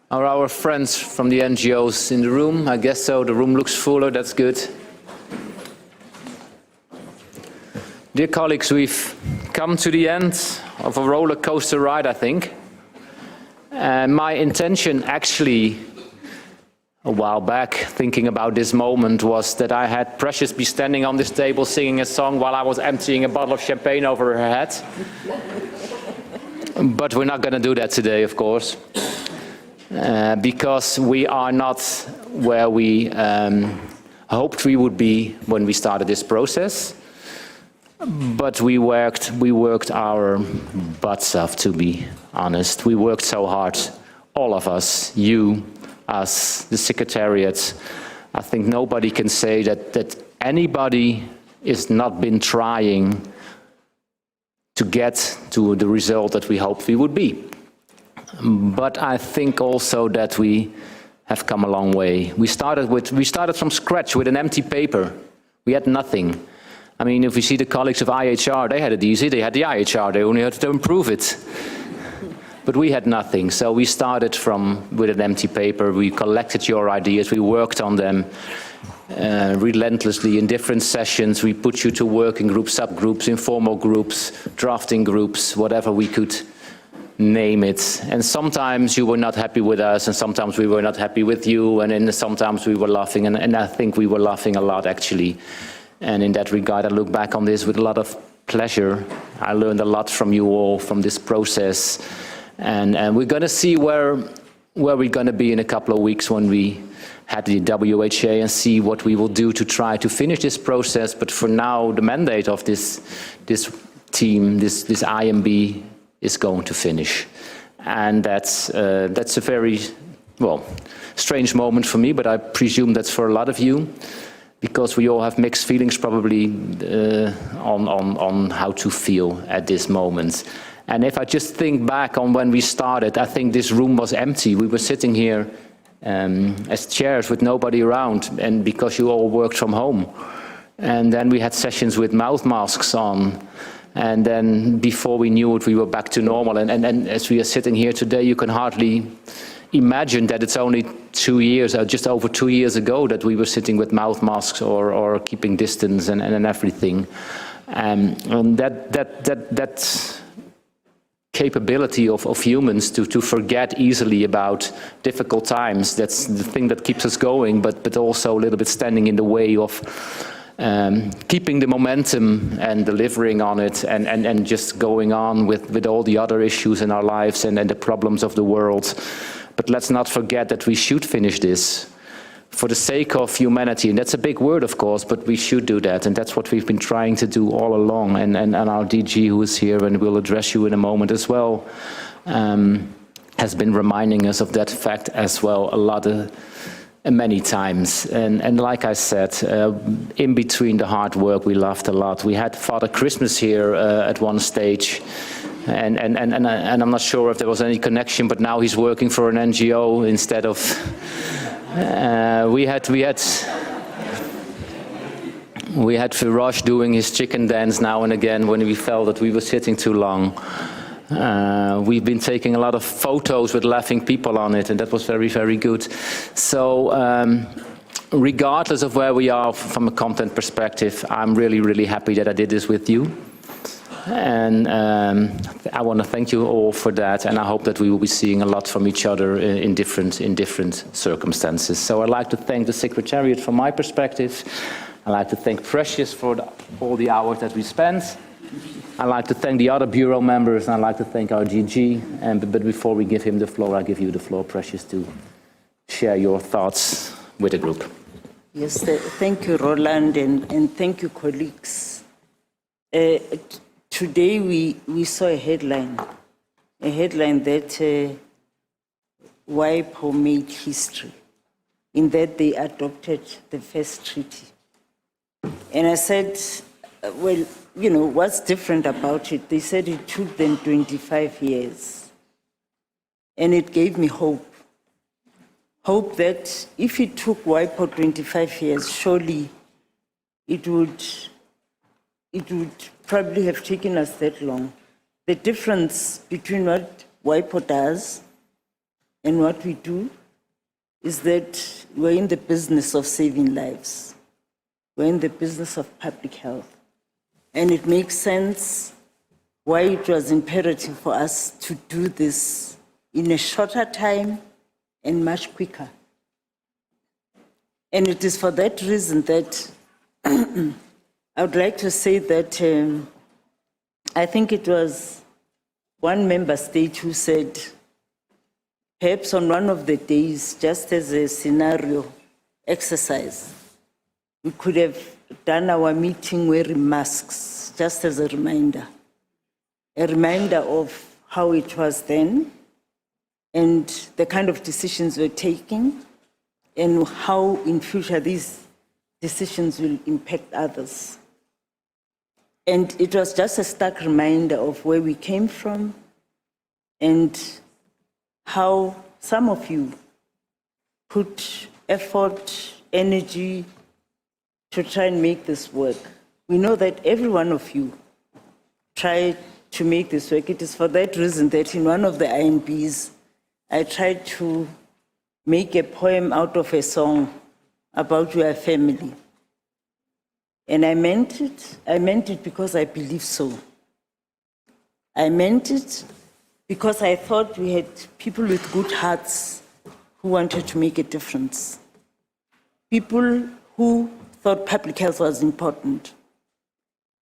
Are our friends from the NGOs in the room? I guess so. The room looks fuller. That's good. Dear colleagues, we've come to the end of a roller coaster ride, I think. And my intention actually, a while back, thinking about this moment, was that I had Precious be standing on this table singing a song while I was emptying a bottle of champagne over her head. But we're not going to do that today, of course. Because we are not where we hoped we would be when we started this process. But we worked our butts off, to be honest. We worked so hard, all of us, you, us, the Secretariat. I think nobody can say that anybody has not been trying to get to the result that we hoped we would be. But I think also that we have come a long way. We started from scratch with an empty paper. We had nothing. I mean, if we see the colleagues of IHR, they had it easy. They had the IHR. They only had to improve it. But we had nothing. So we started with an empty paper. We collected your ideas. We worked on them relentlessly in different sessions. We put you to working groups, subgroups, informal groups, drafting groups, whatever we could name it. And sometimes you were not happy with us, and sometimes we were not happy with you, and then sometimes we were laughing, and I think we were laughing a lot, actually. And in that regard, I look back on this with a lot of pleasure. I learned a lot from you all, from this process. And we're going to see where we're going to be in a couple of weeks when we had the WHA, and see what we will do to try to finish this process. But for now, the mandate of this team, this IMB, is going to finish. And that's a very, well, strange moment for me, but I presume that's for a lot of you, because we all have mixed feelings probably on how to feel at this moment. And if I just think back on when we started, I think this room was empty. We were sitting here as chairs with nobody around, and because you all worked from home. And then we had sessions with mouth masks on. And then before we knew it, we were back to normal. And as we are sitting here today, you can hardly imagine that it's only 2 years, or just over 2 years ago, that we were sitting with mouth masks or keeping distance and everything. And that capability of humans to forget easily about difficult times, that's the thing that keeps us going, but also a little bit standing in the way of keeping the momentum and delivering on it, and just going on with all the other issues in our lives and the problems of the world. But let's not forget that we should finish this for the sake of humanity. And that's a big word, of course, but we should do that. And that's what we've been trying to do all along. And our DG, who is here and will address you in a moment as well, has been reminding us of that fact as well a lot many times. And like I said, in between the hard work, we laughed a lot. We had Father Christmas here at one stage, and I'm not sure if there was any connection, but now he's working for an NGO instead of... we had Firosh doing his chicken dance now and again when we felt that we were sitting too long. We've been taking a lot of photos with laughing people on it, and that was very, very good. So regardless of where we are from a content perspective, I'm really, really happy that I did this with you. And I want to thank you all for that, and I hope that we will be seeing a lot from each other in different circumstances. So I'd like to thank the Secretariat from my perspective. I'd like to thank Precious for all the hours that we spent. I'd like to thank the other Bureau members, and I'd like to thank our DG. But before we give him the floor, I'll give you the floor, Precious, to share your thoughts with the group. Yes, thank you, Roland, and thank you, colleagues. Today we saw a headline that WIPO made history, in that they adopted the first treaty. And I said, well, you know, what's different about it? They said it took them 25 years. And it gave me hope. Hope that if it took WIPO 25 years, surely it would probably have taken us that long. The difference between what WIPO does and what we do is that we're in the business of saving lives. We're in the business of public health. And it makes sense why it was imperative for us to do this in a shorter time and much quicker. And it is for that reason that I would like to say that I think it was one member state who said, perhaps on one of the days, just as a scenario exercise, we could have done our meeting wearing masks, just as a reminder of how it was then and the kind of decisions we're taking and how in future these decisions will impact others. And it was just a stark reminder of where we came from and how some of you put effort, energy to try and make this work. We know that every one of you tried to make this work. It is for that reason that in one of the INBs, I tried to make a poem out of a song about your family. And I meant it because I believe so. I meant it because I thought we had people with good hearts who wanted to make a difference. People who thought public health was important,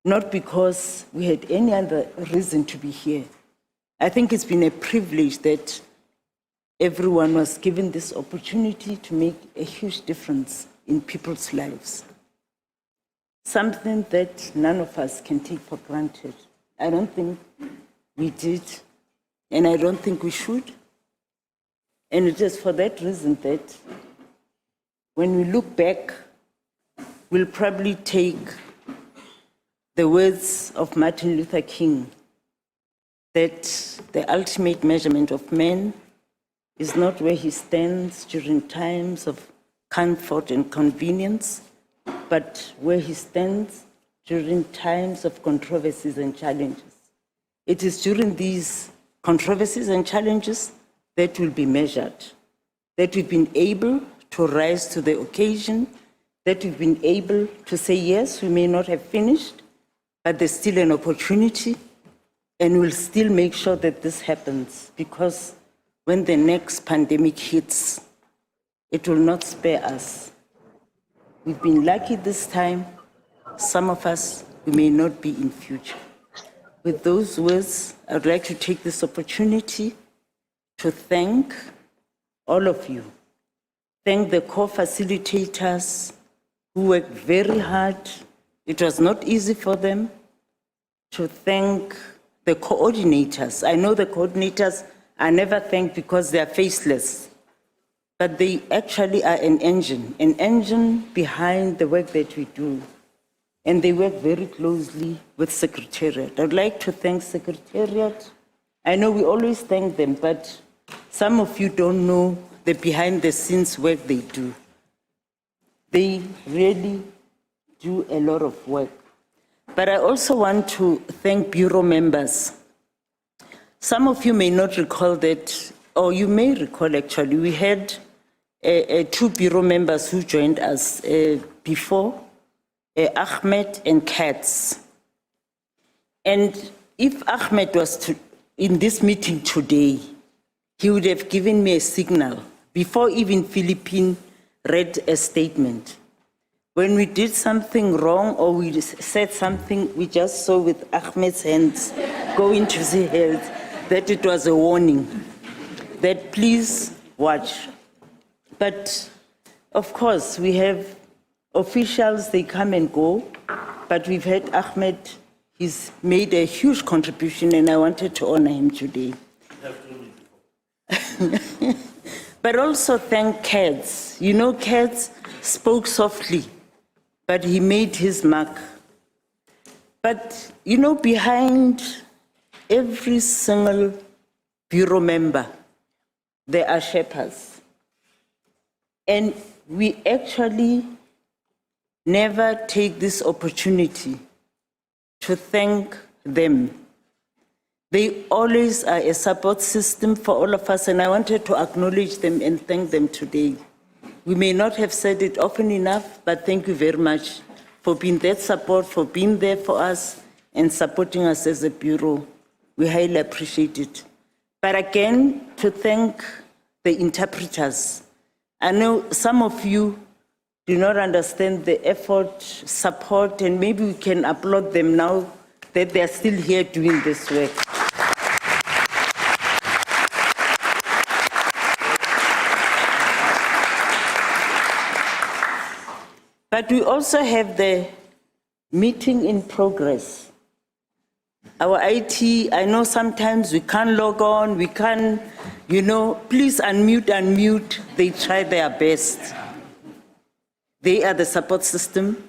not because we had any other reason to be here. I think it's been a privilege that everyone was given this opportunity to make a huge difference in people's lives. Something that none of us can take for granted. I don't think we did, and I don't think we should. And it is for that reason that when we look back, we'll probably take the words of Martin Luther King, that the ultimate measurement of man is not where he stands during times of comfort and convenience, but where he stands during times of controversies and challenges. It is during these controversies and challenges that will be measured, that we've been able to rise to the occasion, that we've been able to say, yes, we may not have finished, but there's still an opportunity, and we'll still make sure that this happens, because when the next pandemic hits, it will not spare us. We've been lucky this time. Some of us, we may not be in future. With those words, I would like to take this opportunity to thank all of you. Thank the co-facilitators who worked very hard. It was not easy for them. To thank the coordinators. I know the coordinators are never thanked because they are faceless, but they actually are an engine behind the work that we do. And they work very closely with Secretariat. I'd like to thank Secretariat. I know we always thank them, but some of you don't know the behind the scenes work they do. They really do a lot of work. But I also want to thank Bureau members. Some of you may not recall that, or you may recall actually, we had two Bureau members who joined us before, Ahmed and Katz. And if Ahmed was in this meeting today, he would have given me a signal before even Philippine read a statement. When we did something wrong or we said something, we just saw with Ahmed's hands go into the head that it was a warning, that please watch. But of course, we have officials, they come and go, but we've had Ahmed, he's made a huge contribution and I wanted to honor him today. But also thank Katz. You know, Katz spoke softly, but he made his mark. But, you know, behind every single Bureau member, there are shepherds. And we actually never take this opportunity to thank them. They always are a support system for all of us, and I wanted to acknowledge them and thank them today. We may not have said it often enough, but thank you very much for being that support, for being there for us and supporting us as a bureau. We highly appreciate it. But again, to thank the interpreters. I know some of you do not understand the effort, support, and maybe we can applaud them now that they are still here doing this work. But we also have the meeting in progress. Our IT, I know sometimes we can't log on, we can't, please unmute. They try their best. They are the support system.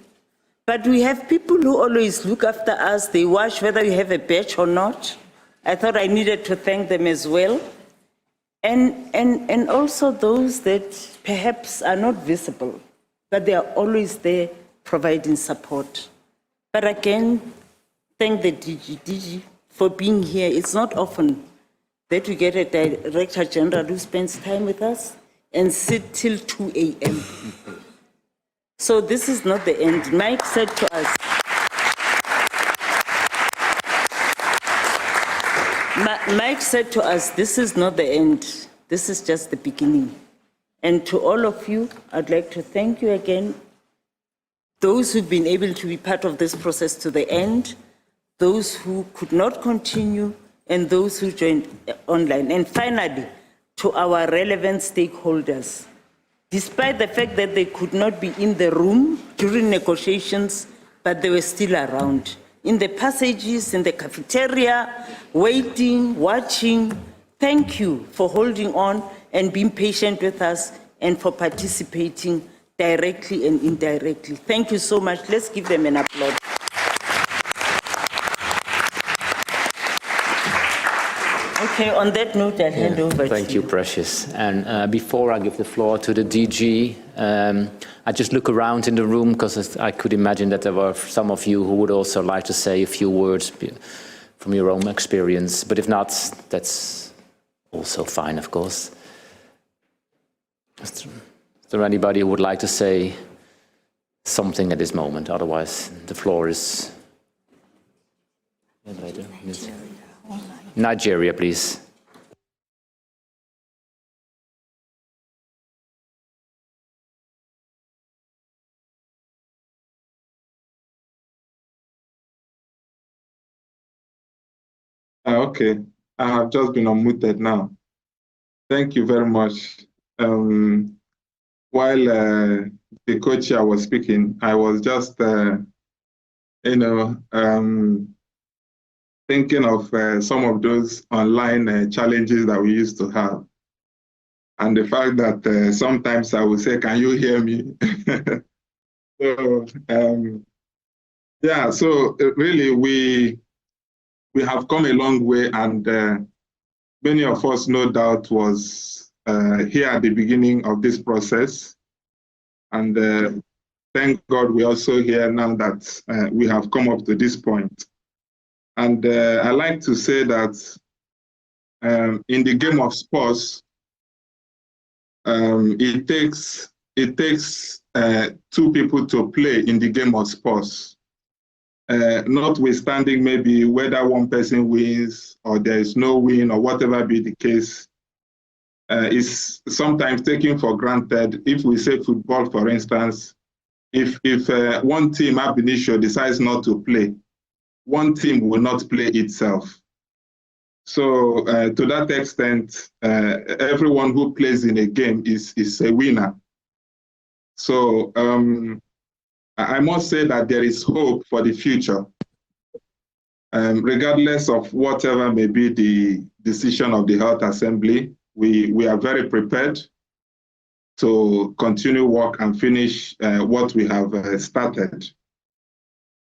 But we have people who always look after us. They watch whether you have a badge or not. I thought I needed to thank them as well. And also those that perhaps are not visible, but they are always there providing support. But again, thank the DG for being here. It's not often that we get a Director General who spends time with us and sit till 2 a.m. So this is not the end. Mike said to us, this is not the end. This is just the beginning. And to all of you, I'd like to thank you again. Those who've been able to be part of this process to the end, those who could not continue, and those who joined online. And finally, to our relevant stakeholders. Despite the fact that they could not be in the room during negotiations, but they were still around. In the passages, in the cafeteria, waiting, watching. Thank you for holding on and being patient with us and for participating directly and indirectly. Thank you so much. Let's give them an applause. Okay, on that note, I'll hand over to you. Thank you, Precious. And before I give the floor to the DG, I just look around in the room because I could imagine that there were some of you who would also like to say a few words from your own experience. But if not, that's also fine, of course. Is there anybody who would like to say something at this moment? Otherwise, the floor is... Nigeria, please. Okay, I have just been unmuted now. Thank you very much. While the co-chair was speaking, I was just, thinking of some of those online challenges that we used to have. And the fact that sometimes I would say, can you hear me? So, yeah, so really we have come a long way, and many of us, no doubt, was here at the beginning of this process. And thank God we're also here now that we have come up to this point. And I like to say that in the game of sports, it takes two people to play in the game of sports. Notwithstanding maybe whether one person wins or there is no win or whatever be the case, is sometimes taken for granted. If we say football, for instance, if one team ab initio decides not to play, one team will not play itself. So to that extent, everyone who plays in a game is a winner. So I must say that there is hope for the future. Regardless of whatever may be the decision of the Health Assembly, we are very prepared to continue work and finish what we have started,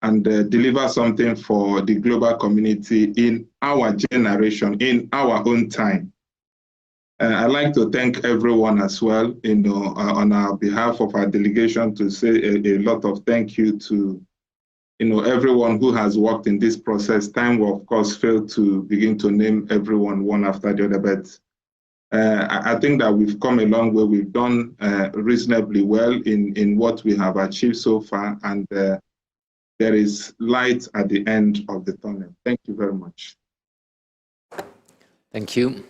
and deliver something for the global community in our generation, in our own time. I'd like to thank everyone as well, on our behalf of our delegation, to say a lot of thank you to everyone who has worked in this process. Time will, of course, fail to begin to name everyone one after the other, but I think that we've come a long way. We've done reasonably well in what we have achieved so far, and there is light at the end of the tunnel. Thank you very much. Thank you.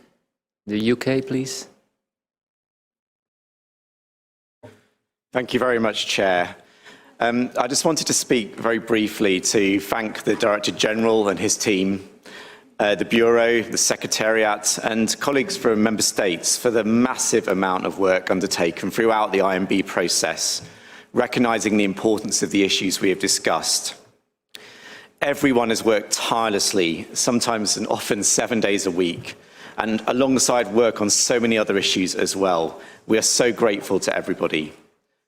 The UK, please. Thank you very much, Chair. I just wanted to speak very briefly to thank the Director General and his team, the Bureau, the Secretariat, and colleagues from Member States for the massive amount of work undertaken throughout the IMB process, recognising the importance of the issues we have discussed. Everyone has worked tirelessly, sometimes and often 7 days a week, and alongside work on so many other issues as well. We are so grateful to everybody.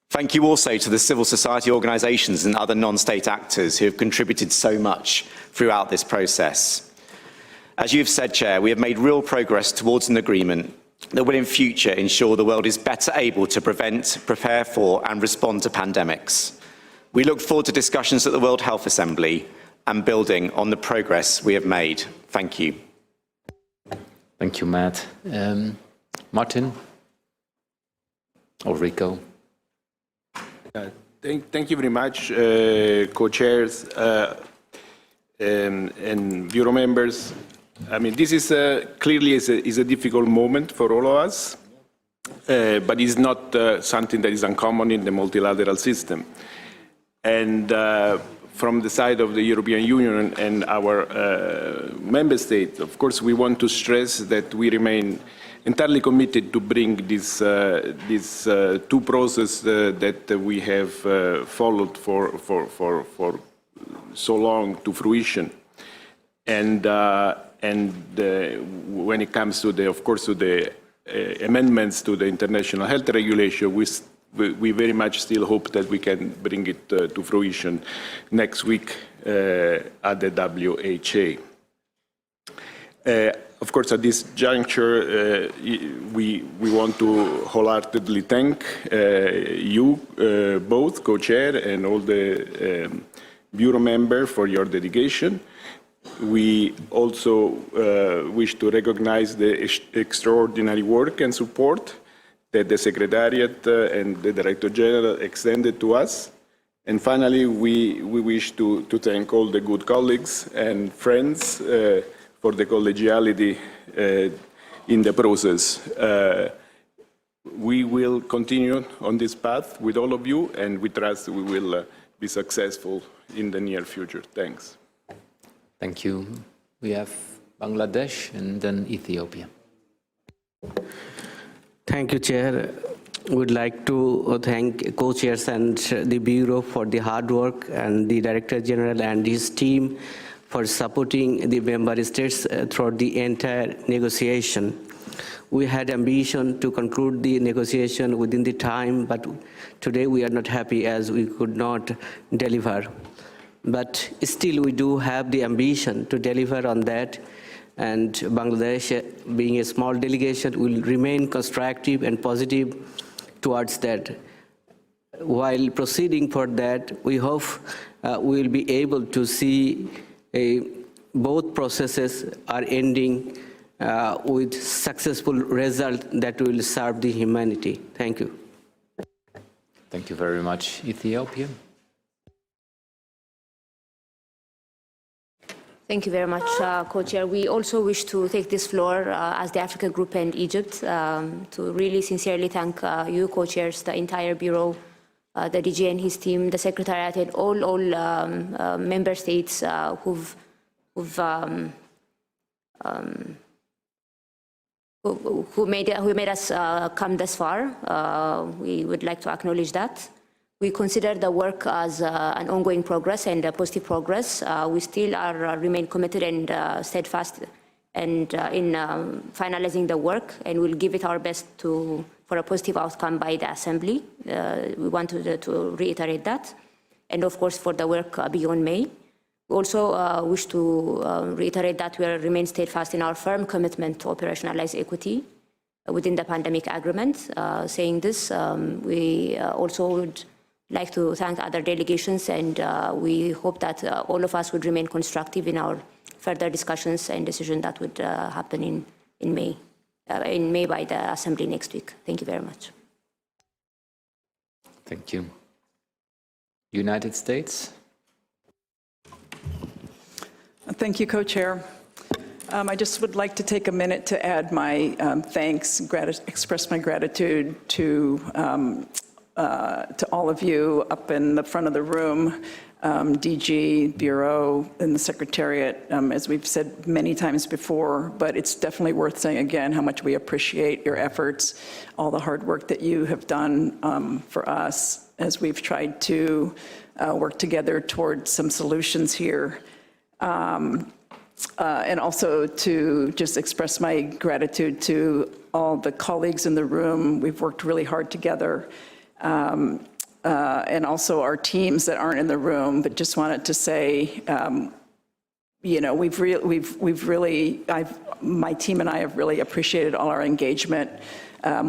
Thank you also to the civil society organisations and other non-state actors who have contributed so much throughout this process. As you've said, Chair, we have made real progress towards an agreement that will in future ensure the world is better able to prevent, prepare for and respond to pandemics. We look forward to discussions at the World Health Assembly and building on the progress we have made. Thank you. Thank you, Matt. Martin or Rico? Thank you very much, co-chairs and bureau members. I mean, this is clearly is a difficult moment for all of us, but it's not something that is uncommon in the multilateral system. And from the side of the European Union and our member states, of course, we want to stress that we remain entirely committed to bring this two processes that we have followed for so long to fruition. And when it comes to of course, to the amendments to the international health regulation, we very much still hope that we can bring it to fruition next week at the WHO. Of course, at this juncture, we want to wholeheartedly thank you both, co-chair, and all the bureau members for your dedication. We also wish to recognize the extraordinary work and support that the Secretariat and the Director General extended to us. And finally, we wish to thank all the good colleagues and friends for the collegiality in the process. We will continue on this path with all of you, and we trust we will be successful in the near future. Thanks. Thank you. We have Bangladesh and then Ethiopia. Thank you, Chair. Would like to thank co-chairs and the Bureau for the hard work, and the Director General and his team for supporting the member states throughout the entire negotiation. We had ambition to conclude the negotiation within the time, but today we are not happy as we could not deliver. But still we do have the ambition to deliver on that, and Bangladesh, being a small delegation, will remain constructive and positive towards that. While proceeding for that, we hope we will be able to see both processes are ending with successful result that will serve the humanity. Thank you. Thank you very much. Ethiopia? Thank you very much, Co-Chair. We also wish to take this floor as the Africa Group and Egypt to really sincerely thank you, Co-Chairs, the entire Bureau, the DG and his team, the Secretariat, and all member states who made us come this far. We would like to acknowledge that. We consider the work as an ongoing progress and a positive progress. We still remain committed and steadfast and in finalizing the work, and we'll give it our best for a positive outcome by the Assembly. We want to reiterate that. And of course, for the work beyond May. We also wish to reiterate that we remain steadfast in our firm commitment to operationalize equity within the pandemic agreement. Saying this, we also would like to thank other delegations, and we hope that all of us would remain constructive in our further discussions and decision that would happen in May by the Assembly next week. Thank you very much. Thank you. United States. Thank you, Co-Chair. I just would like to take a minute to add my thanks, express my gratitude to all of you up in the front of the room, DG, Bureau, and the Secretariat, as we've said many times before, but it's definitely worth saying again how much we appreciate your efforts, all the hard work that you have done for us as we've tried to work together towards some solutions here. And also to just express my gratitude to all the colleagues in the room. We've worked really hard together. And also our teams that aren't in the room, but just wanted to say, you know, my team and I have really appreciated all our engagement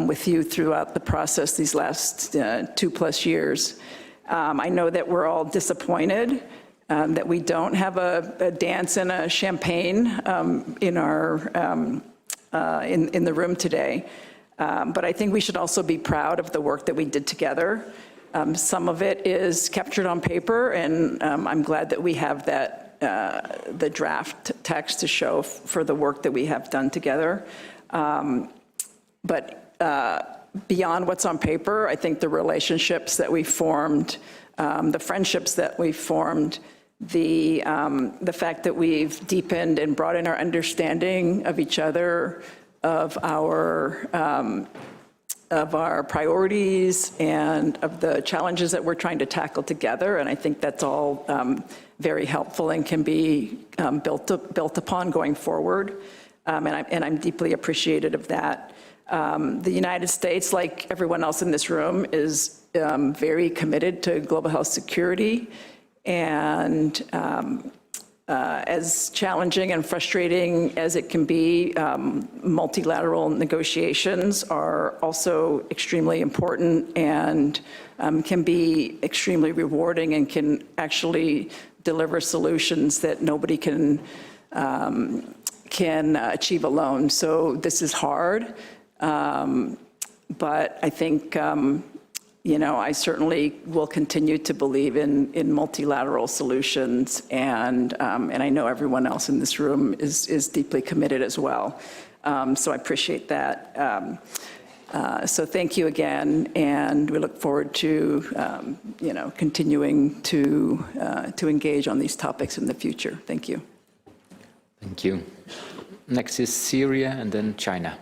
with you throughout the process these last 2+ years. I know that we're all disappointed that we don't have a dance and a champagne in the room today. But I think we should also be proud of the work that we did together. Some of it is captured on paper, and I'm glad that we have that, the draft text to show for the work that we have done together. But beyond what's on paper, I think the relationships that we formed, the friendships that we formed, the fact that we've deepened and broadened our understanding of each other, of our priorities and of the challenges that we're trying to tackle together. And I think that's all very helpful and can be built upon going forward. And I'm deeply appreciative of that. The United States, like everyone else in this room, is very committed to global health security. And as challenging and frustrating as it can be, multilateral negotiations are also extremely important and can be extremely rewarding and can actually deliver solutions that nobody can achieve alone. So this is hard, but I think you know, I certainly will continue to believe in multilateral solutions, and I know everyone else in this room is deeply committed as well. So I appreciate that. So thank you again, and we look forward to you know, continuing to engage on these topics in the future. Thank you. Thank you. Next is Syria and then China.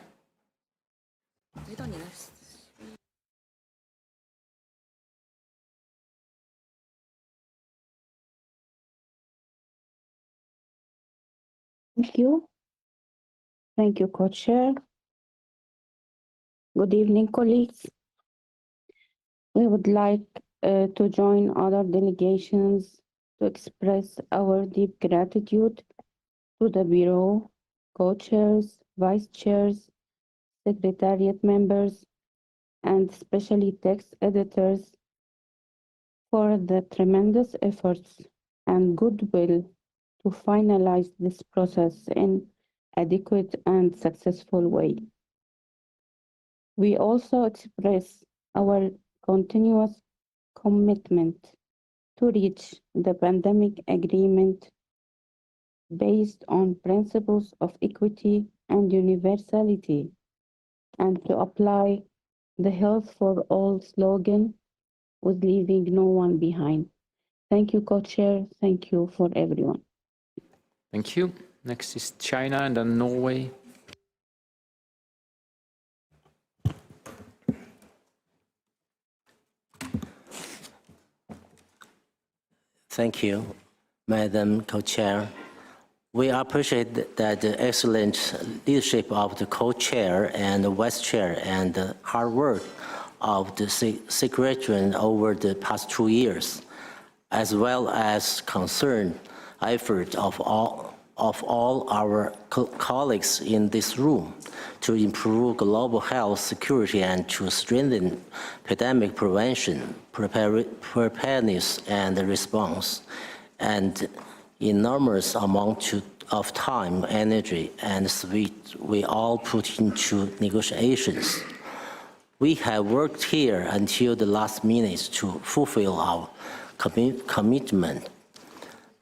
Thank you. Thank you, Co-Chair. Good evening, colleagues. We would like to join other delegations to express our deep gratitude to the Bureau, co-chairs, vice chairs, secretariat members, and especially text editors for the tremendous efforts and goodwill to finalize this process in adequate and successful way. We also express our continuous commitment to reach the pandemic agreement based on principles of equity and universality, and to apply the Health for All slogan with leaving no one behind. Thank you, Co-Chair. Thank you for everyone. Thank you. Next is China and then Norway. Thank you, Madam Co-Chair. We appreciate that the excellent leadership of the Co-Chair and the Vice Chair and the hard work of the Secretariat over the past 2 years, as well as concerned effort of all of all our colleagues in this room to improve global health security and to strengthen pandemic prevention, preparedness, and response, and enormous amount of time, energy, and sweat we all put into negotiations. We have worked here until the last minute to fulfill our commitment.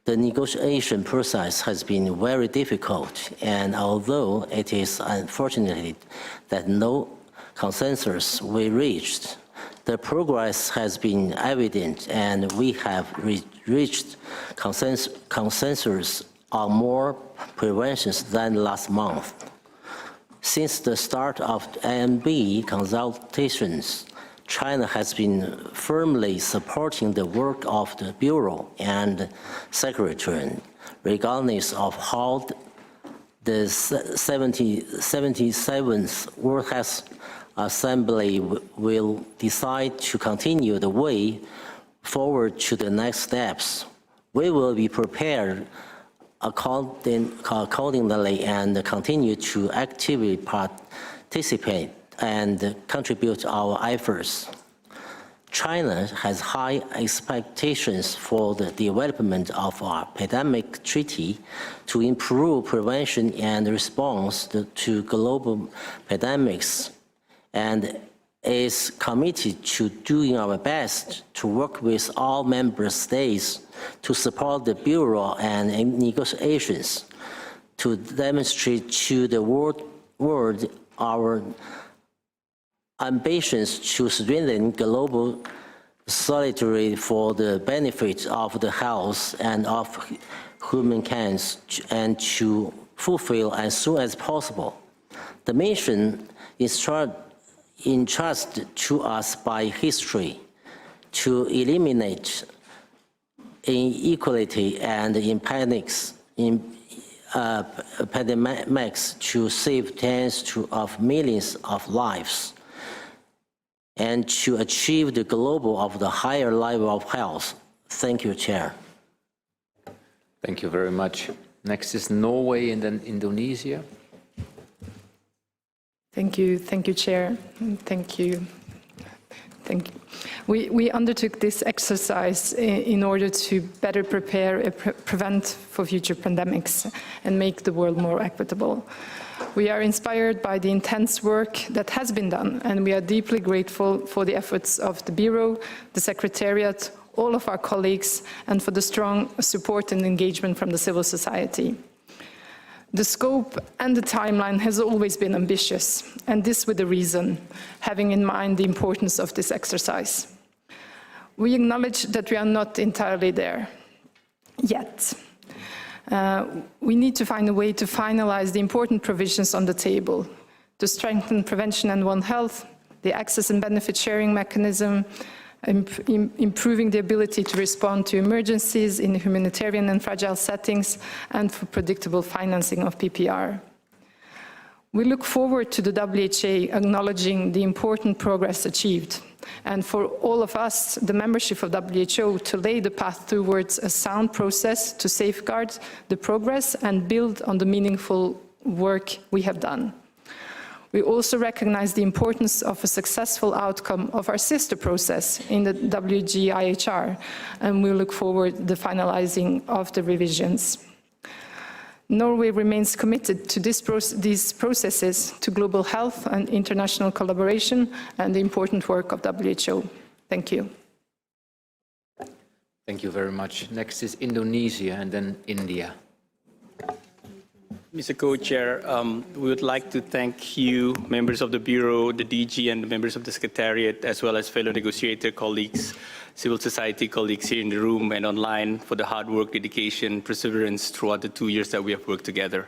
The negotiation process has been very difficult, and although it is unfortunate that no consensus we reached, the progress has been evident, and we have reached consensus on more preventions than last month. Since the start of AMB consultations, China has been firmly supporting the work of the Bureau and Secretariat, regardless of how the 77th World Health Assembly will decide to continue the way forward to the next steps. We will be prepared accordingly and continue to actively participate and contribute our efforts. China has high expectations for the development of our pandemic treaty to improve prevention and response to global pandemics, and is committed to doing our best to work with all member states to support the Bureau and negotiations to demonstrate to the world our ambitions to strengthen global solidarity for the benefit of the health and of humankind, and to fulfill as soon as possible the mission entrusted to us by history to eliminate inequality and epidemics, to save tens of millions of lives, and to achieve the global of the higher level of health. Thank you, Chair. Thank you very much. Next is Norway and then Indonesia. Thank you, Chair. Thank you. We undertook this exercise in order to better prepare and prevent for future pandemics and make the world more equitable. We are inspired by the intense work that has been done, and we are deeply grateful for the efforts of the Bureau, the Secretariat, all of our colleagues, and for the strong support and engagement from the civil society. The scope and the timeline has always been ambitious, and this with a reason, having in mind the importance of this exercise. We acknowledge that we are not entirely there yet. We need to find a way to finalize the important provisions on the table, to strengthen prevention and One Health, the access and benefit sharing mechanism, improving the ability to respond to emergencies in humanitarian and fragile settings, and for predictable financing of PPR. We look forward to the WHO acknowledging the important progress achieved, and for all of us, the membership of WHO, to lay the path towards a sound process to safeguard the progress and build on the meaningful work we have done. We also recognize the importance of a successful outcome of our sister process in the WGIHR, and we look forward to the finalizing of the revisions. Norway remains committed to these processes, to global health and international collaboration, and the important work of WHO. Thank you. Thank you very much. Next is Indonesia and then India. Mr. Co-Chair, we would like to thank you, members of the Bureau, the DG, and the members of the Secretariat, as well as fellow negotiator colleagues, civil society colleagues here in the room and online, for the hard work, dedication, perseverance throughout the 2 years that we have worked together.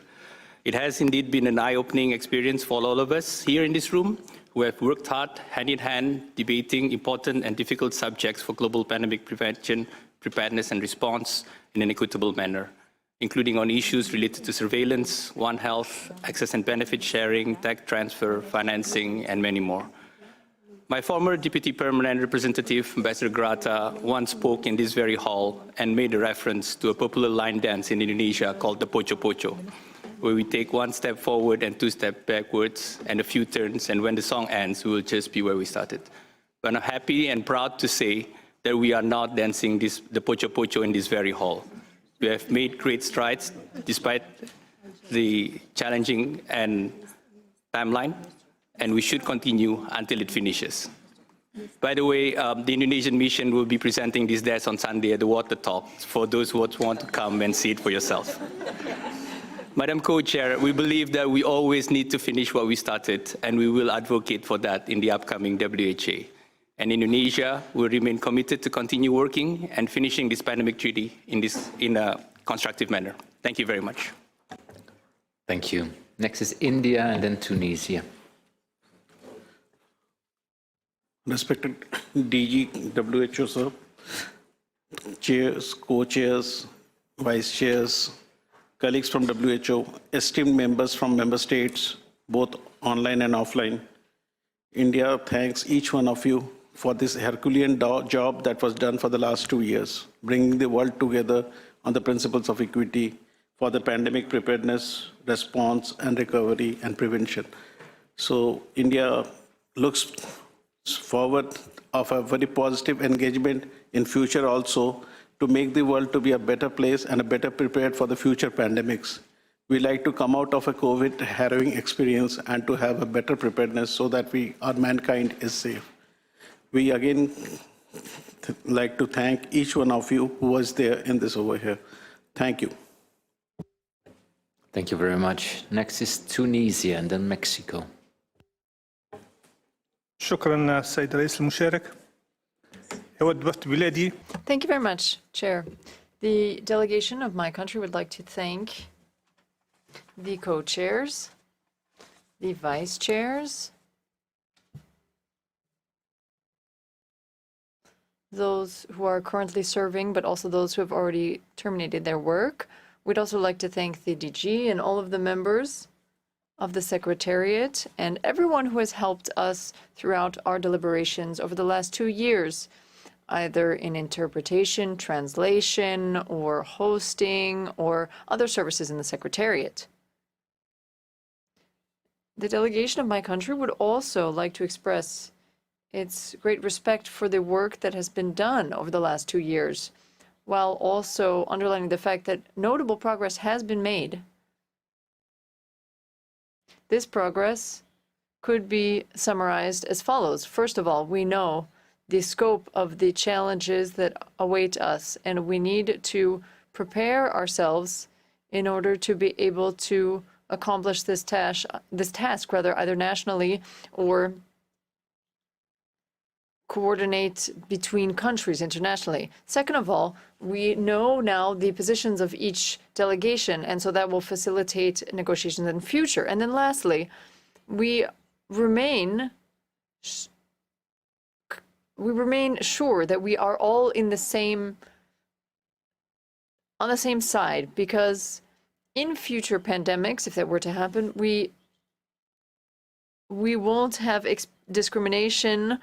It has indeed been an eye-opening experience for all of us here in this room, who have worked hard, hand in hand, debating important and difficult subjects for global pandemic prevention, preparedness, and response in an equitable manner, including on issues related to surveillance, One Health, access and benefit sharing, tech transfer, financing, and many more. My former Deputy Permanent Representative, Ambassador Grata, once spoke in this very hall and made a reference to a popular line dance in Indonesia called the Pocho Pocho, where we take one step forward and two steps backwards and a few turns, and when the song ends, we will just be where we started. But I'm happy and proud to say that we are not dancing the Pocho Pocho in this very hall. We have made great strides despite the challenging and timeline, and we should continue until it finishes. By the way, the Indonesian mission will be presenting this dance on Sunday at the Water Talk for those who want to come and see it for yourself. Madam Co-Chair, we believe that we always need to finish what we started, and we will advocate for that in the upcoming WHA. And Indonesia will remain committed to continue working and finishing this pandemic treaty in a constructive manner. Thank you very much. Thank you. Next is India and then Tunisia. Respected DG, WHO, sir, chairs, co-chairs, vice chairs, colleagues from WHO, esteemed members from member states, both online and offline. India thanks each one of you for this Herculean job that was done for the last 2 years, bringing the world together on the principles of equity for the pandemic preparedness, response, and recovery and prevention. So India looks forward of a very positive engagement in future also to make the world to be a better place and a better prepared for the future pandemics. We like to come out of a COVID harrowing experience and to have a better preparedness so that our mankind is safe. We again like to thank each one of you who was there in this over here. Thank you. Thank you very much. Next is Tunisia and then Mexico. شكرا سيد رئيس المشارك. يود وفد بلادي. Thank you very much, Chair. The delegation of my country would like to thank the co-chairs, the vice chairs, those who are currently serving, but also those who have already terminated their work. We'd also like to thank the DG and all of the members of the Secretariat and everyone who has helped us throughout our deliberations over the last 2 years, either in interpretation, translation, or hosting, or other services in the Secretariat. The delegation of my country would also like to express its great respect for the work that has been done over the last 2 years, while also underlining the fact that notable progress has been made. This progress could be summarized as follows. First of all, we know the scope of the challenges that await us, and we need to prepare ourselves in order to be able to accomplish this task, either nationally or coordinate between countries internationally. Second of all, we know now the positions of each delegation, and so that will facilitate negotiations in the future. And then lastly, we remain sure that we are all on the same side, because in future pandemics, if that were to happen, we won't have discrimination.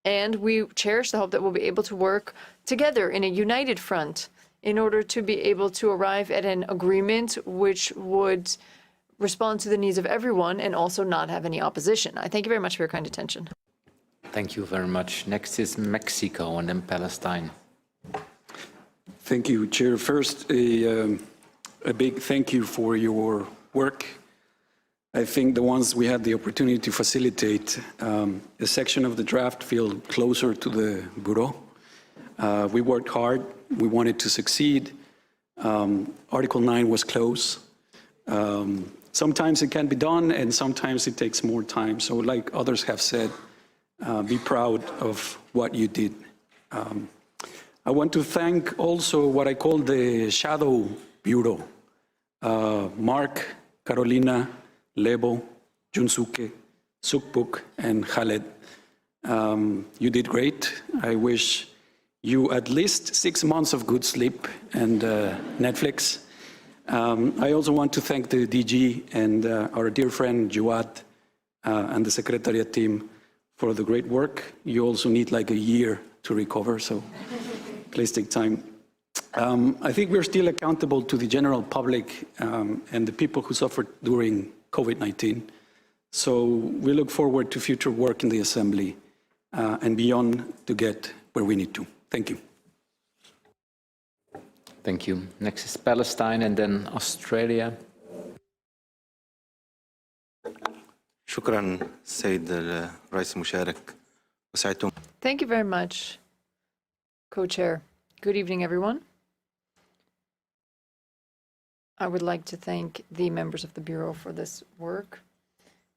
And we cherish the hope that we'll be able to work together in a united front in order to be able to arrive at an agreement which would respond to the needs of everyone and also not have any opposition. I thank you very much for your kind attention. Thank you very much. Next is Mexico and then Palestine. Thank you, Chair. First, a big thank you for your work. I think the ones we had the opportunity to facilitate, a section of the draft feel closer to the Bureau. We worked hard. We wanted to succeed. Article 9 was close. Sometimes it can be done, and sometimes it takes more time. So like others have said, be proud of what you did. I want to thank also what I call the Shadow Bureau. Mark, Carolina, Lebo, Junsuke, Sukpuk, and Khaled. You did great. I wish you at least 6 months of good sleep and Netflix. I also want to thank the DG and our dear friend Jawad. and the Secretariat team for the great work. You also need like a year to recover, so please take time. I think we're still accountable to the general public and the people who suffered during COVID-19. So we look forward to future work in the Assembly and beyond to get where we need to. Thank you. Thank you. Next is Palestine and then Australia. شكرا سيد الرئيس المشارك وسعدتم. Thank you very much, Co-Chair. Good evening, everyone. I would like to thank the members of the Bureau for this work.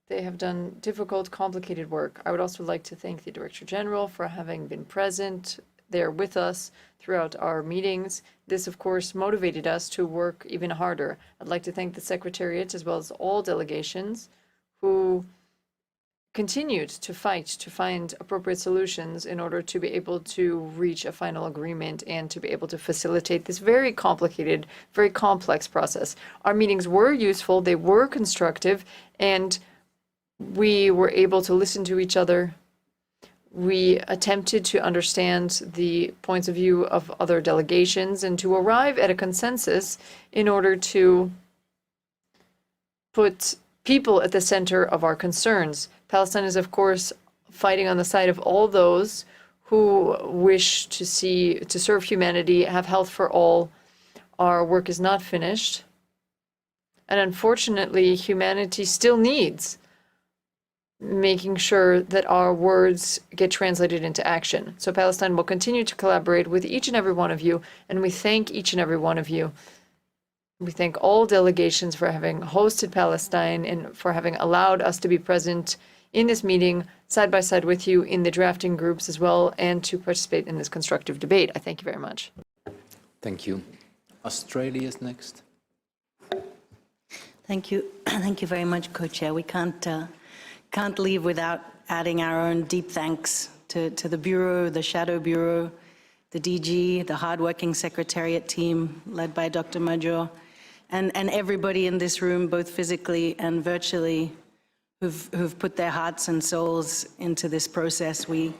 They have done difficult, complicated work. I would also like to thank the Director General for having been present there with us throughout our meetings. This, of course, motivated us to work even harder. I'd like to thank the Secretariat as well as all delegations who continued to fight to find appropriate solutions in order to be able to reach a final agreement and to be able to facilitate this very complicated, very complex process. Our meetings were useful, they were constructive, and we were able to listen to each other. We attempted to understand the points of view of other delegations and to arrive at a consensus in order to put people at the center of our concerns. Palestine is, of course, fighting on the side of all those who wish to serve humanity, have health for all. Our work is not finished. And unfortunately, humanity still needs making sure that our words get translated into action. So Palestine will continue to collaborate with each and every one of you, and we thank each and every one of you. We thank all delegations for having hosted Palestine and for having allowed us to be present in this meeting side by side with you in the drafting groups as well, and to participate in this constructive debate. I thank you very much. Thank you. Australia is next. Thank you. Thank you very much, Co-Chair. We can't leave without adding our own deep thanks to the Bureau, the Shadow Bureau, the DG, the hardworking Secretariat team led by Dr. Major, and everybody in this room, both physically and virtually, who've put their hearts and souls into this process. We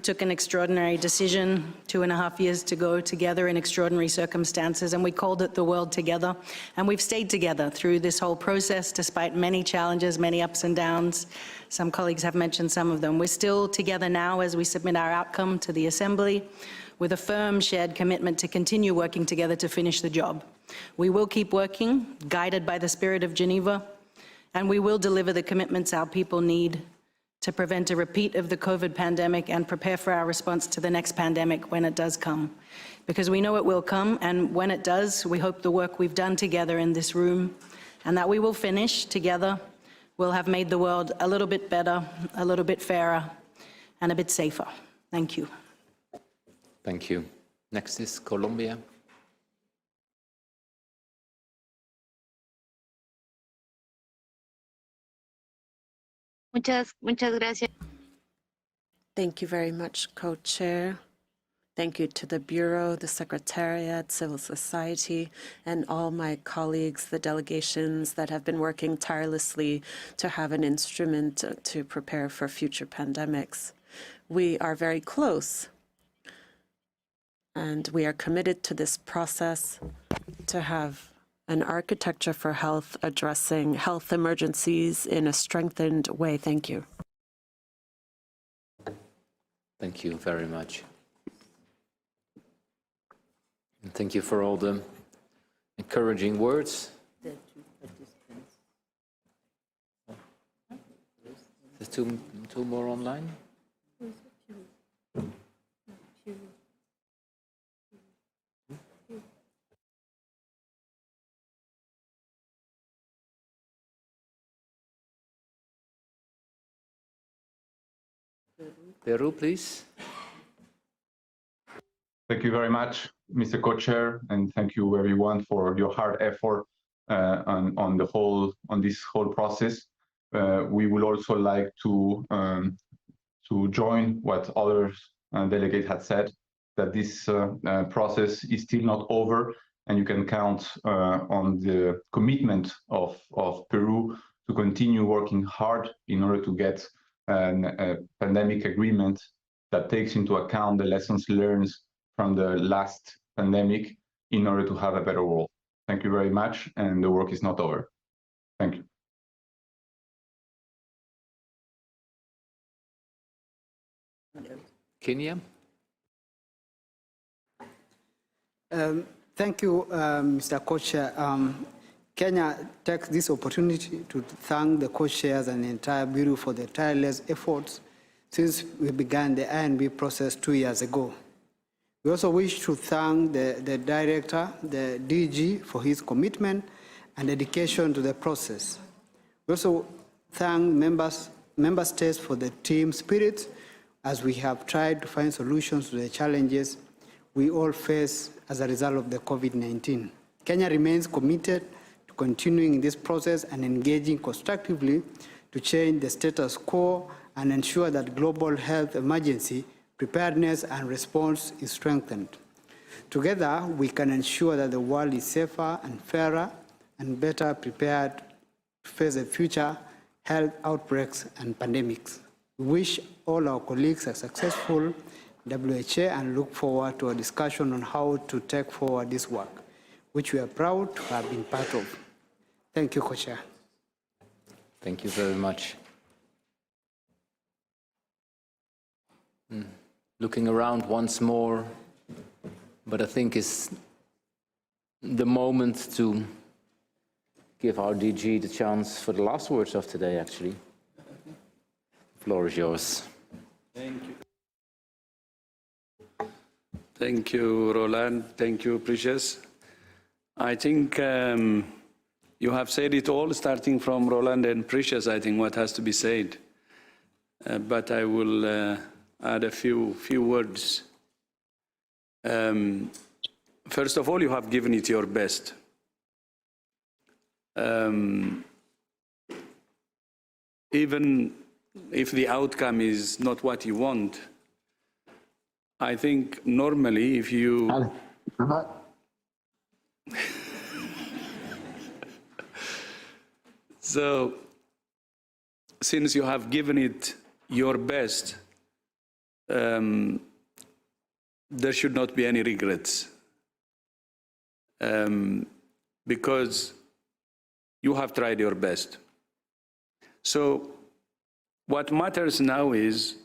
took an extraordinary decision 2.5 years ago together in extraordinary circumstances, and we called it the world together. And we've stayed together through this whole process, despite many challenges, many ups and downs. Some colleagues have mentioned some of them. We're still together now as we submit our outcome to the Assembly, with a firm shared commitment to continue working together to finish the job. We will keep working, guided by the spirit of Geneva, and we will deliver the commitments our people need to prevent a repeat of the COVID pandemic and prepare for our response to the next pandemic when it does come. Because we know it will come, and when it does, we hope the work we've done together in this room and that we will finish together will have made the world a little bit better, a little bit fairer, and a bit safer. Thank you. Thank you. Next is Colombia. Muchas gracias. Thank you very much, Co-Chair. Thank you to the Bureau, the Secretariat, civil society, and all my colleagues, the delegations that have been working tirelessly to have an instrument to prepare for future pandemics. We are very close, and we are committed to this process to have an architecture for health addressing health emergencies in a strengthened way. Thank you. Thank you very much. And thank you for all the encouraging words. There's two more online. Peru, please. Thank you very much, Mr. Co-Chair, and thank you everyone for your hard effort on this whole process. We would also like to join what others delegates had said, that this process is still not over, and you can count on the commitment of Peru to continue working hard in order to get a pandemic agreement that takes into account the lessons learned from the last pandemic in order to have a better world. Thank you very much, and the work is not over. Thank you. Kenya? Thank you, Mr. Co-Chair. Kenya takes this opportunity to thank the co-chairs and the entire Bureau for their tireless efforts since we began the INB process 2 years ago. We also wish to thank the Director, the DG, for his commitment and dedication to the process. We also thank member states for the team spirit as we have tried to find solutions to the challenges we all face as a result of the COVID-19. Kenya remains committed to continuing this process and engaging constructively to change the status quo and ensure that global health emergency preparedness and response is strengthened. Together, we can ensure that the world is safer and fairer and better prepared to face the future health outbreaks and pandemics. We wish all our colleagues a successful WHA and look forward to a discussion on how to take forward this work, which we are proud to have been part of. Thank you, Co-Chair. Thank you very much. Looking around once more, but I think it's the moment to give our DG the chance for the last words of today, actually. The floor is yours. Thank you. Thank you, Roland. Thank you, Precious. I think you have said it all, starting from Roland and Precious, I think, what has to be said. But I will add a few words. First of all, you have given it your best. Even if the outcome is not what you want, I think normally if you... So, since you have given it your best, there should not be any regrets. Because you have tried your best. So, what matters now is,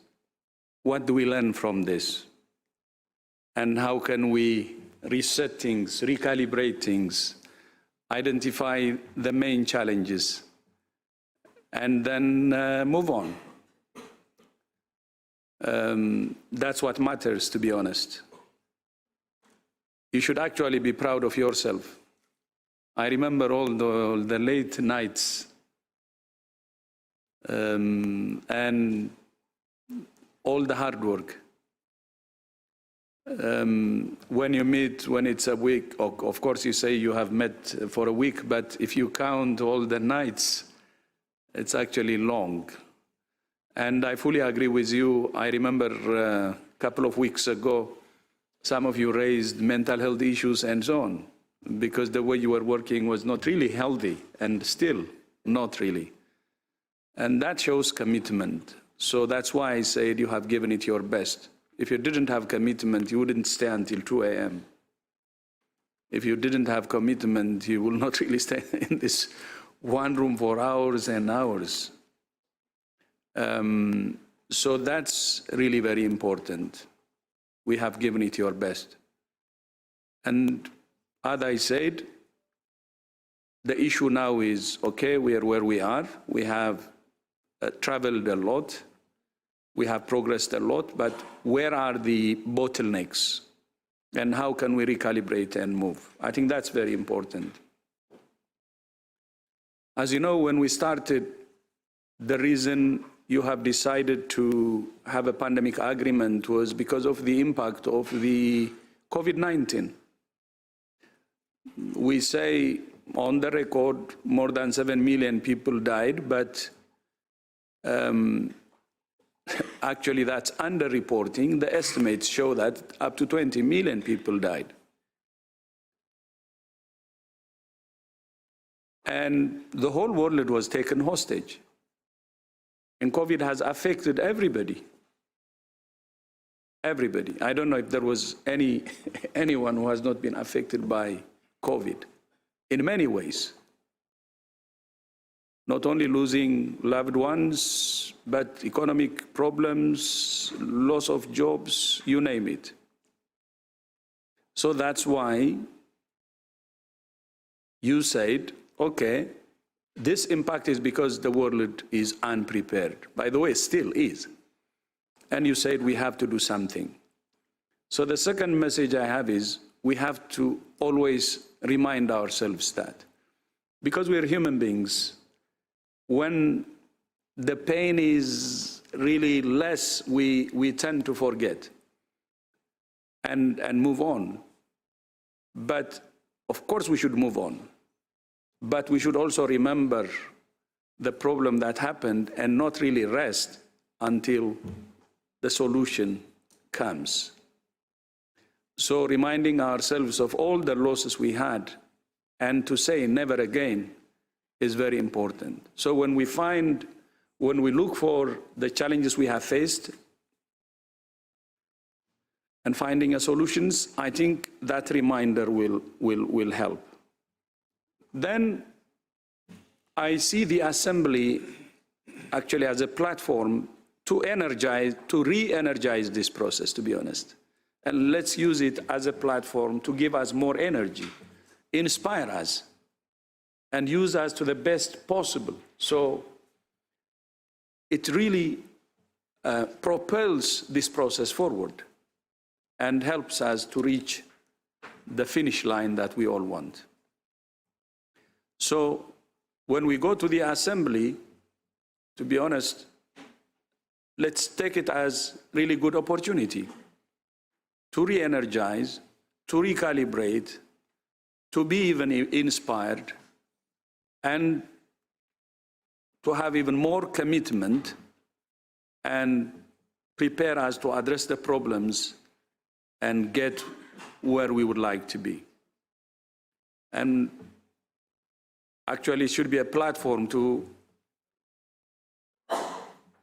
what do we learn from this? And how can we reset things, recalibrate things, identify the main challenges, and then move on? That's what matters, to be honest. You should actually be proud of yourself. I remember all the late nights and all the hard work. When you meet, when it's a week, of course you say you have met for a week, but if you count all the nights, it's actually long. And I fully agree with you. I remember a couple of weeks ago, some of you raised mental health issues and so on, because the way you were working was not really healthy, and still not really. And that shows commitment. So that's why I said you have given it your best. If you didn't have commitment, you wouldn't stay until 2 a.m. If you didn't have commitment, you will not really stay in this one room for hours and hours. So that's really very important. We have given it your best. And as I said, the issue now is, okay, we are where we are. We have traveled a lot. We have progressed a lot, but where are the bottlenecks? And how can we recalibrate and move? I think that's very important. As you know, when we started, the reason you have decided to have a pandemic agreement was because of the impact of the COVID-19. We say on the record more than 7 million people died, but actually that's underreporting. The estimates show that up to 20 million people died. and the whole world was taken hostage. And COVID has affected everybody. Everybody. I don't know if there was anyone who has not been affected by COVID in many ways. Not only losing loved ones, but economic problems, loss of jobs, you name it. So that's why you said, okay, this impact is because the world is unprepared. By the way, still is. And you said we have to do something. So the second message I have is we have to always remind ourselves that. Because we're human beings, when the pain is really less, we tend to forget and move on. But of course we should move on. But we should also remember the problem that happened and not really rest until the solution comes. So reminding ourselves of all the losses we had and to say never again is very important. So when we look for the challenges we have faced and finding a solutions, I think that reminder will help. Then I see the Assembly actually as a platform to re-energize this process, to be honest. And let's use it as a platform to give us more energy, inspire us, and use us to the best possible. So it really propels this process forward and helps us to reach the finish line that we all want. So when we go to the Assembly, to be honest, let's take it as really good opportunity to re-energize, to recalibrate, to be even inspired, and to have even more commitment and prepare us to address the problems and get where we would like to be. And actually, it should be a platform to,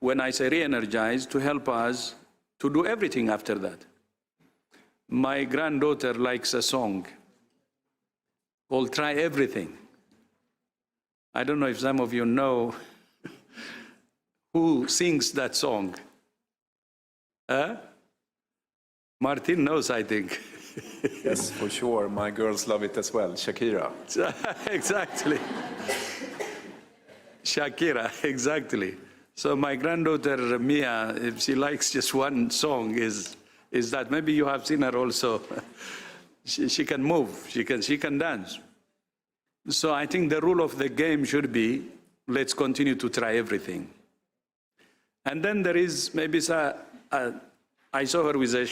when I say re-energize, to help us to do everything after that. My granddaughter likes a song called Try Everything. I don't know if some of you know who sings that song. Martin knows, I think. Yes, for sure. My girls love it as well. Shakira. Exactly. Shakira, exactly. So my granddaughter, Mia, if she likes just one song, is that maybe you have seen her also. She can move, she can dance. So I think the rule of the game should be, let's continue to try everything. And then there is maybe, I saw her with a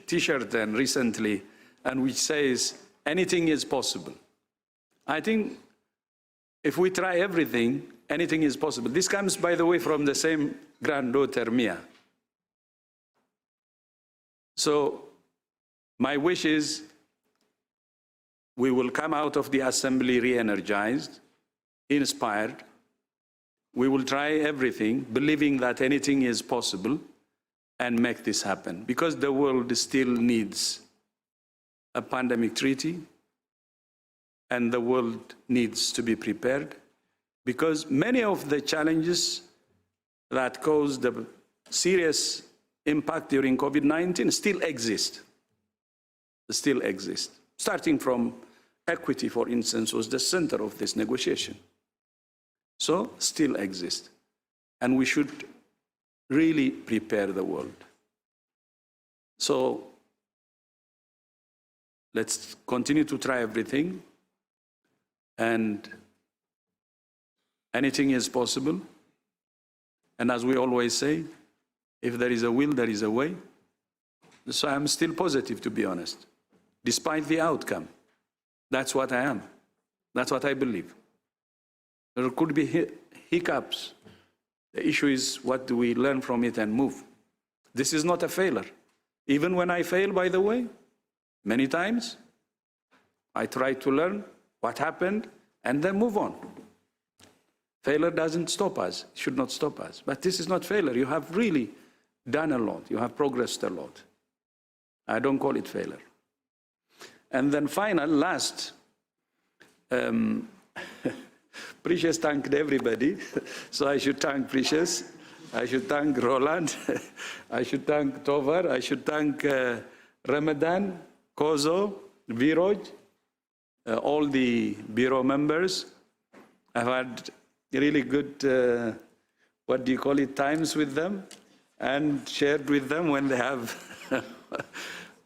t-shirt recently, and which says, anything is possible. I think if we try everything, anything is possible. This comes, by the way, from the same granddaughter, Mia. So my wish is we will come out of the Assembly re-energized, inspired. We will try everything, believing that anything is possible, and make this happen. Because the world still needs a pandemic treaty, and the world needs to be prepared, because many of the challenges that caused the serious impact during COVID-19 still exist. Starting from equity, for instance, was the center of this negotiation. So, still exist. And we should really prepare the world. So, let's continue to try everything, and anything is possible. And as we always say, if there is a will, there is a way. So I'm still positive, to be honest, despite the outcome. That's what I am. That's what I believe. There could be hiccups. The issue is, what do we learn from it and move? This is not a failure. Even when I fail, by the way, many times, I try to learn what happened and then move on. Failure doesn't stop us, should not stop us. But this is not failure. You have really done a lot. You have progressed a lot. I don't call it failure. And then last, Precious thanked everybody. So I should thank Precious. I should thank Roland. I should thank Tovar. I should thank Ramadan, Kozo, Viroj, all the bureau members. I've had really good, times with them, and shared with them when they have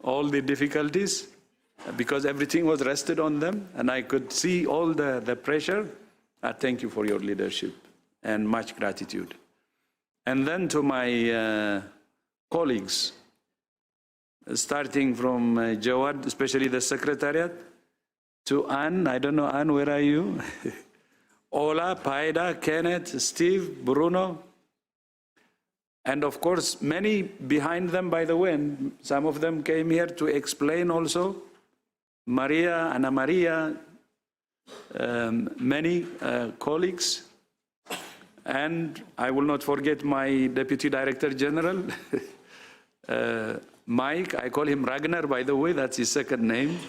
all the difficulties, because everything was rested on them, and I could see all the pressure. I thank you for your leadership, and much gratitude. And then to my colleagues, starting from Jawad, especially the Secretariat, to Anne, I don't know, Anne, where are you? Ola, Paida, Kenneth, Steve, Bruno, and of course, many behind them, by the way, and some of them came here to explain also. Maria, Ana Maria, many colleagues, and I will not forget my Deputy Director General, Mike. I call him Ragnar, by the way, that's his second name.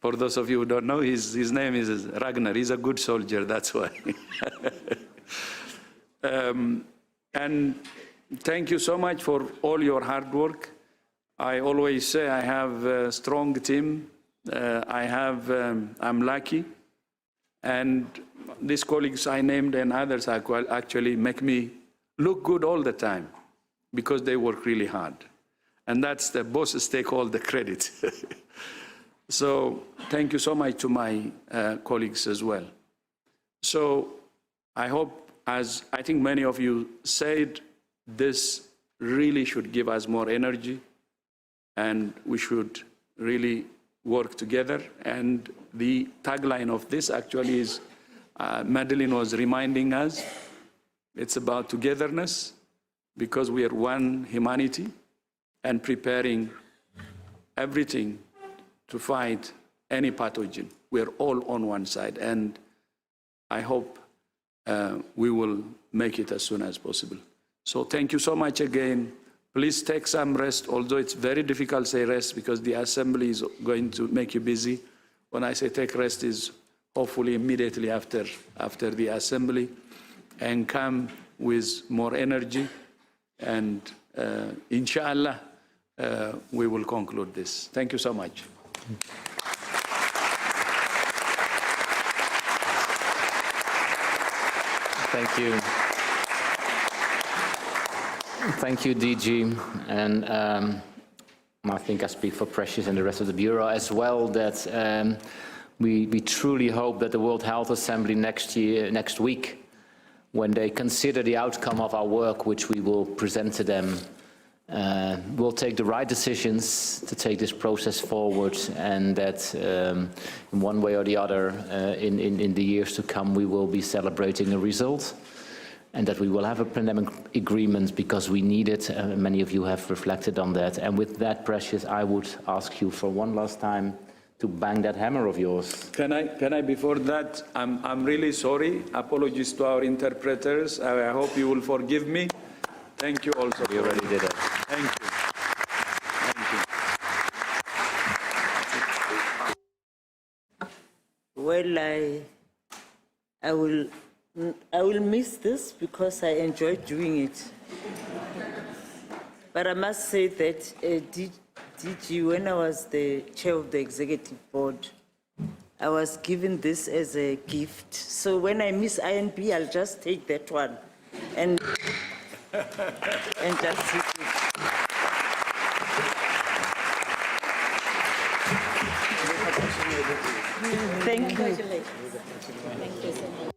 For those of you who don't know, his name is Ragnar. He's a good soldier, that's why. And thank you so much for all your hard work. I always say I have a strong team. I'm lucky. And these colleagues I named and others actually make me look good all the time, because they work really hard. And that's the bosses take all the credit. So thank you so much to my colleagues as well. So I hope, as I think many of you said, this really should give us more energy, and we should really work together. And the tagline of this actually is, Madeline was reminding us, it's about togetherness, because we are one humanity, and preparing everything to fight any pathogen. We're all on one side, and I hope we will make it as soon as possible. So thank you so much again. Please take some rest, although it's very difficult to say rest, because the assembly is going to make you busy. When I say take rest, is hopefully immediately after the assembly, and come with more energy, and inshallah, we will conclude this. Thank you so much. Thank you. Thank you, DG. And I think I speak for Precious and the rest of the Bureau as well, that we truly hope that the World Health Assembly next week, when they consider the outcome of our work, which we will present to them, will take the right decisions to take this process forward, and that in one way or the other, in the years to come, we will be celebrating a result, and that we will have a pandemic agreement because we need it. Many of you have reflected on that. And with that, Precious, I would ask you for one last time to bang that hammer of yours. Can I before that, I'm really sorry. Apologies to our interpreters. I hope you will forgive me. Thank you also. We already did it. Thank you. Well, I will miss this because I enjoyed doing it. But I must say that DG, when I was the chair of the executive board, I was given this as a gift. So when I miss INB, I'll just take that one and just take it. Thank you. Thank you so much.